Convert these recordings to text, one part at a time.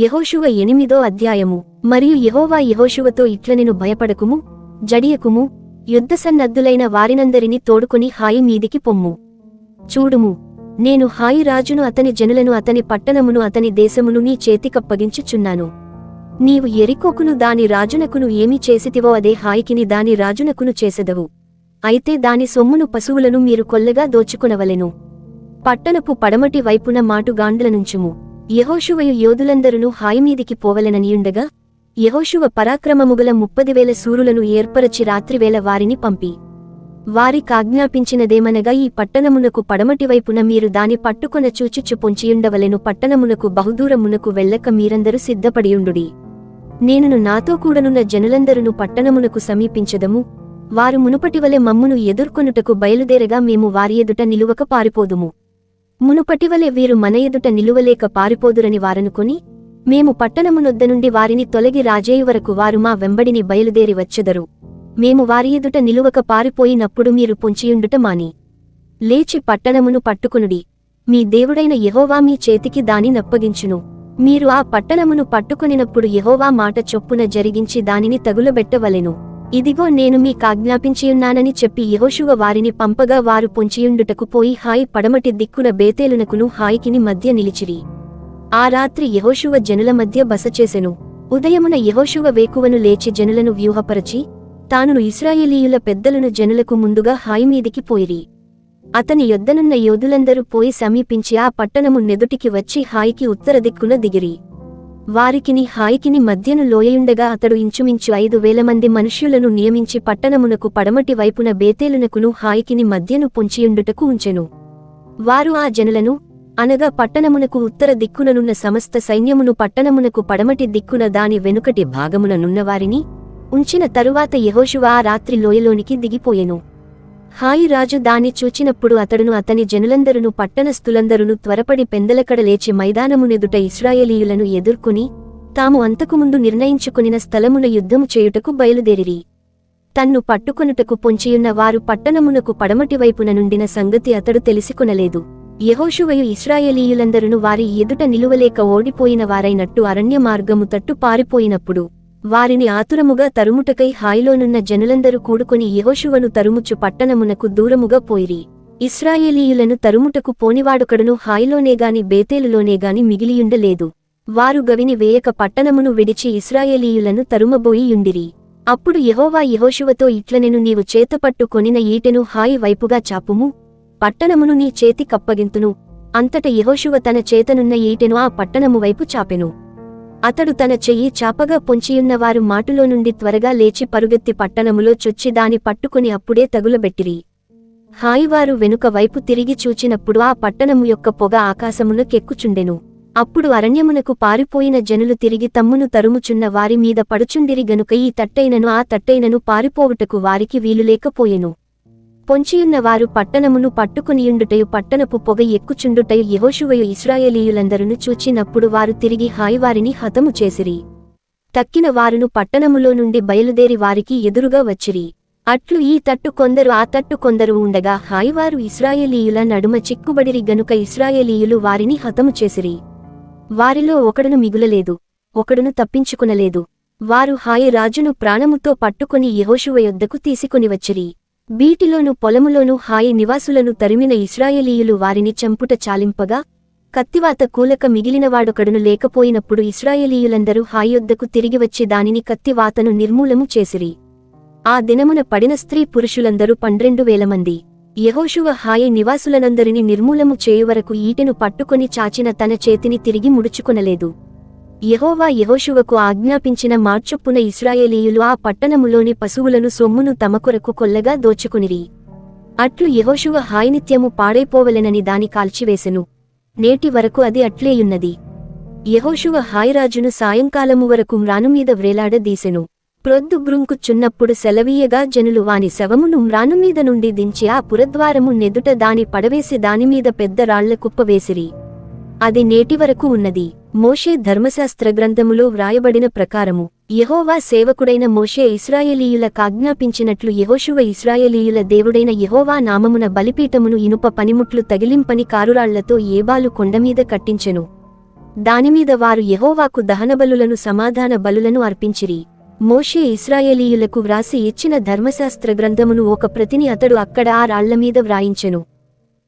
యెహోషువ 8వ అధ్యాయము. మరియు యెహోవా యెహోషువతో ఇట్లనెను, భయపడకుము, జడియకుము, యుద్ధసన్నద్ధులైన వారినందరినీ తోడుకొని హాయి మీదికి పొమ్ము. చూడుము, నేను హాయి రాజును, అతని జనులను, అతని పట్టణమును, అతని దేశమును నీ చేతికప్పగించుచున్నాను. నీవు యెరికోకును దాని రాజునకును ఏమి చేసితివో అదే హాయికిని దాని రాజునకును చేసెదవు. అయితే దాని సొమ్మును పశువులను మీరు కొల్లగా దోచుకొనవలెను. పట్టణపు పడమటి వైపున మాటుగాండ్లనుంచుము. యెహోషువయు యోధులందరును హాయిమీదికి పోవలెననియుండగా, యెహోషువ పరాక్రమముగల 30,000 శూరులను ఏర్పరచి రాత్రివేళ వారిని పంపి వారికాజ్ఞాపించినదేమనగా, ఈ పట్టణమునకు పడమటివైపున మీరు దాని పట్టుకొన చూచుచు పొంచియుండవలెను. పట్టణమునకు బహుదూరమునకు వెళ్ళక మీరందరూ సిద్ధపడియుండుడి. నేనును నాతో కూడనున్న జనులందరును పట్టణమునకు సమీపించదము. వారు మునుపటివలె మమ్మును ఎదుర్కొనుటకు బయలుదేరగా మేము వారి ఎదుట నిలువక పారిపోదుము. మునుపటివలె వీరు మన ఎదుట నిలువలేక పారిపోదురని వారనుకొని, మేము పట్టణమునొద్ద నుండి వారిని తొలగి రాజేయు వరకు వారు మా వెంబడిని బయలుదేరి వచ్చెదరు. మేము వారి ఎదుట నిలువక పారిపోయినప్పుడు మీరు పొంచియుండుట మాని లేచి పట్టణమును పట్టుకునుడి. మీ దేవుడైన యెహోవా మీ చేతికి దాని నప్పగించును. మీరు ఆ పట్టణమును పట్టుకొనినప్పుడు యెహోవా మాట చొప్పున జరిగించి దానిని తగులబెట్టవలెను. ఇదిగో నేను మీకాజ్ఞాపించియున్నానని చెప్పి యెహోషువ వారిని పంపగా వారు పొంచియుండుటకు పోయి హాయి పడమటి దిక్కున బేతేలునకును హాయికిని మధ్య నిలిచిరి. ఆ రాత్రి యెహోషువ జనుల మధ్య బసచేసెను. ఉదయమున యెహోషువ వేకువను లేచి జనులను వ్యూహపరచి, తానును ఇశ్రాయేలీయుల పెద్దలను జనులకు ముందుగా హాయిమీదికి పోయిరి. అతని యొద్దనున్న యోధులందరూ పోయి సమీపించి ఆ పట్టణము నెదుటికి వచ్చి హాయికి ఉత్తర దిక్కున దిగిరి. వారికిని హాయికిని మధ్యను లోయయుండగా అతడు ఇంచుమించు 5,000 మంది మనుష్యులను నియమించి పట్టణమునకు పడమటి వైపున బేతేలునకును హాయికిని మధ్యను పొంచియుండుటకు ఉంచెను. వారు ఆ జనులను, అనగా పట్టణమునకు ఉత్తర దిక్కుననున్న సమస్త సైన్యమును పట్టణమునకు పడమటి దిక్కున దాని వెనుకటి భాగముననున్నవారిని ఉంచిన తరువాత యెహోషువ ఆ రాత్రి లోయలోనికి దిగిపోయెను. హాయి రాజు దాని చూచినప్పుడు అతడును అతని జనులందరును పట్టణస్థులందరును త్వరపడి పెందలకడ లేచి మైదానమునెదుట ఇశ్రాయేలీయులను ఎదుర్కొని తాము అంతకుముందు నిర్ణయించుకొనిన స్థలమున యుద్ధము చేయుటకు బయలుదేరిరి. తన్ను పట్టుకొనుటకు పొంచియున్న వారు పట్టణమునకు పడమటివైపున నుండిన సంగతి అతడు తెలిసికొనలేదు. యెహోషువయు ఇశ్రాయేలీయులందరును వారి ఎదుట నిలువలేక ఓడిపోయిన వారైనట్టు అరణ్య మార్గము తట్టు పారిపోయినప్పుడు వారిని ఆతురముగా తరుముటకై హాయిలోనున్న జనులందరూ కూడుకొని యెహోషువను తరుముచు పట్టణమునకు దూరముగా పోయిరి. ఇశ్రాయేలీయులను తరుముటకు పోనివాడొకడును హాయిలోనేగాని బేతేలులోనేగాని మిగిలియుండలేదు. వారు గవిని వేయక పట్టణమును విడిచి ఇశ్రాయేలీయులను తరుమబోయియుండిరి. అప్పుడు యెహోవా యెహోషువతో ఇట్లనెను, నీవు చేతపట్టుకొనిన ఈటెను హాయి వైపుగా చాపుము, పట్టణమును నీ చేతి కప్పగింతును. అంతట యెహోషువ తన చేతనున్న ఈటెను ఆ పట్టణము వైపు చాపెను. అతడు తన చెయ్యి చాపగా పొంచియున్నవారు మాటులో నుండి త్వరగా లేచి పరుగెత్తి పట్టణములో చొచ్చి దాని పట్టుకుని అప్పుడే తగులబెట్టిరి. హాయివారు వెనుక వైపు తిరిగి చూచినప్పుడు ఆ పట్టణము యొక్క పొగ ఆకాశమునకెక్కుచుండెను. అప్పుడు అరణ్యమునకు పారిపోయిన జనులు తిరిగి తమ్మును తరుముచున్న వారి మీద పడుచుండిరి గనుక ఈ తట్టైనను ఆ తట్టైనను పారిపోవుటకు వారికి వీలులేకపోయెను. పొంచియున్నవారు పట్టణమును పట్టుకునియుండుటయు పట్టణపు పొగ ఎక్కుచుండుటయు యెహోషువయు ఇశ్రాయేలీయులందరును చూచినప్పుడు వారు తిరిగి హాయివారిని హతము చేసిరి. తక్కిన వారును పట్టణములో నుండి బయలుదేరి వారికి ఎదురుగా వచ్చిరి. అట్లు ఈ తట్టు కొందరు ఆ తట్టు కొందరు ఉండగా హాయివారు ఇశ్రాయేలీయుల నడుమ చిక్కుబడిరి గనుక ఇశ్రాయేలీయులు వారిని హతము చేసిరి. వారిలో ఒకడును మిగులలేదు, ఒకడును తప్పించుకునలేదు. వారు హాయి రాజును ప్రాణముతో పట్టుకొని యెహోషువ యొద్దకు తీసుకొని వచ్చిరి. బీటిలోను పొలములోను హాయి నివాసులను తరిమిన ఇశ్రాయేలీయులు వారిని చంపుట చాలింపగా, కత్తివాత కూలక మిగిలినవాడొకడును లేకపోయినప్పుడు ఇశ్రాయేలీయులందరూ హాయొద్దకు తిరిగివచ్చి దానిని కత్తివాతను నిర్మూలము చేసిరి. ఆ దినమున పడిన స్త్రీ పురుషులందరూ 12,000 మంది. యెహోషువ హాయి నివాసులనందరిని నిర్మూలము చేయువరకు ఈటెను పట్టుకొని చాచిన తన చేతిని తిరిగి ముడుచుకొనలేదు. యెహోవా యెహోషువకు ఆజ్ఞాపించిన మార్చొప్పున ఇశ్రాయేలీయులు ఆ పట్టణములోని పశువులను సొమ్మును తమ కొరకు కొల్లగా దోచుకునిరి. అట్లు యెహోషువ హాయినిత్యము పాడైపోవలెనని దాని కాల్చివేసెను. నేటి వరకు అది అట్లేయున్నది. యెహోషువ హాయిరాజును సాయంకాలము వరకు మ్రానుమీద వ్రేలాడదీసెను. ప్రొద్దు గ్రుంకుచున్నప్పుడు సెలవీయగా జనులు వాని శవమును మ్రానుమీద నుండి దించి ఆ పురద్వారము నెదుట దాని పడవేసి దానిమీద పెద్ద రాళ్ల కుప్ప వేసిరి. అది నేటివరకు ఉన్నది. మోషే ధర్మశాస్త్ర గ్రంథములో వ్రాయబడిన ప్రకారము యెహోవా సేవకుడైన మోషే ఇశ్రాయేలీయుల కాజ్ఞాపించినట్లు యెహోషువ ఇశ్రాయేలీయుల దేవుడైన యెహోవా నామమున బలిపీఠమును ఇనుప పనిముట్లు తగిలింపని కారురాళ్లతో ఏబాలు కొండమీద కట్టించెను. దానిమీద వారు యెహోవాకు దహనబలులను సమాధాన బలులను అర్పించిరి. మోషే ఇశ్రాయేలీయులకు వ్రాసి ఇచ్చిన ధర్మశాస్త్ర గ్రంథమును ఒక ప్రతిని అతడు అక్కడ ఆ రాళ్లమీద వ్రాయించెను.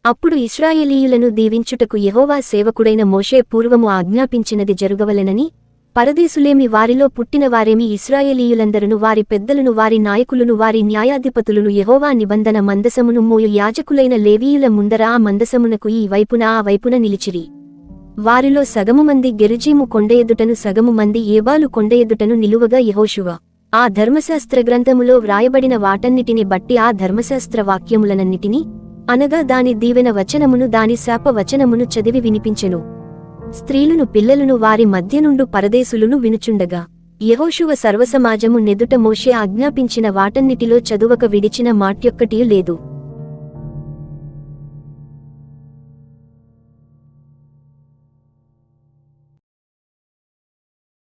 అప్పుడు ఇశ్రాయేలీయులను దీవించుటకు యెహోవా సేవకుడైన మోషే పూర్వము ఆజ్ఞాపించినది జరుగవలెనని, పరదేశులేమి వారిలో పుట్టినవారేమి ఇశ్రాయేలీయులందరును వారి పెద్దలను వారి నాయకులను వారి న్యాయాధిపతులను యెహోవా నిబంధన మందసమును మోయు యాజకులైన లేవీయుల ముందర ఆ మందసమునకు ఈ వైపున ఆ వైపున నిలిచిరి. వారిలో సగము మంది గెరిజీము కొండెదుటను సగము మంది ఏబాలు కొండెదుటను నిలువగా యెహోషువ ఆ ధర్మశాస్త్ర గ్రంథములో వ్రాయబడిన వాటన్నిటిని బట్టి ఆ ధర్మశాస్త్ర వాక్యములనన్నిటినీ, అనగా దాని దీవెన వచనమును దాని శాప వచనమును చదివి వినిపించెను. స్త్రీలును పిల్లలును వారి మధ్యనుండు పరదేశులును వినుచుండగా యెహోషువ సర్వసమాజము నెదుట మోషే ఆజ్ఞాపించిన వాటన్నిటిలో చదువక విడిచిన మాట్యొక్కటియూ లేదు.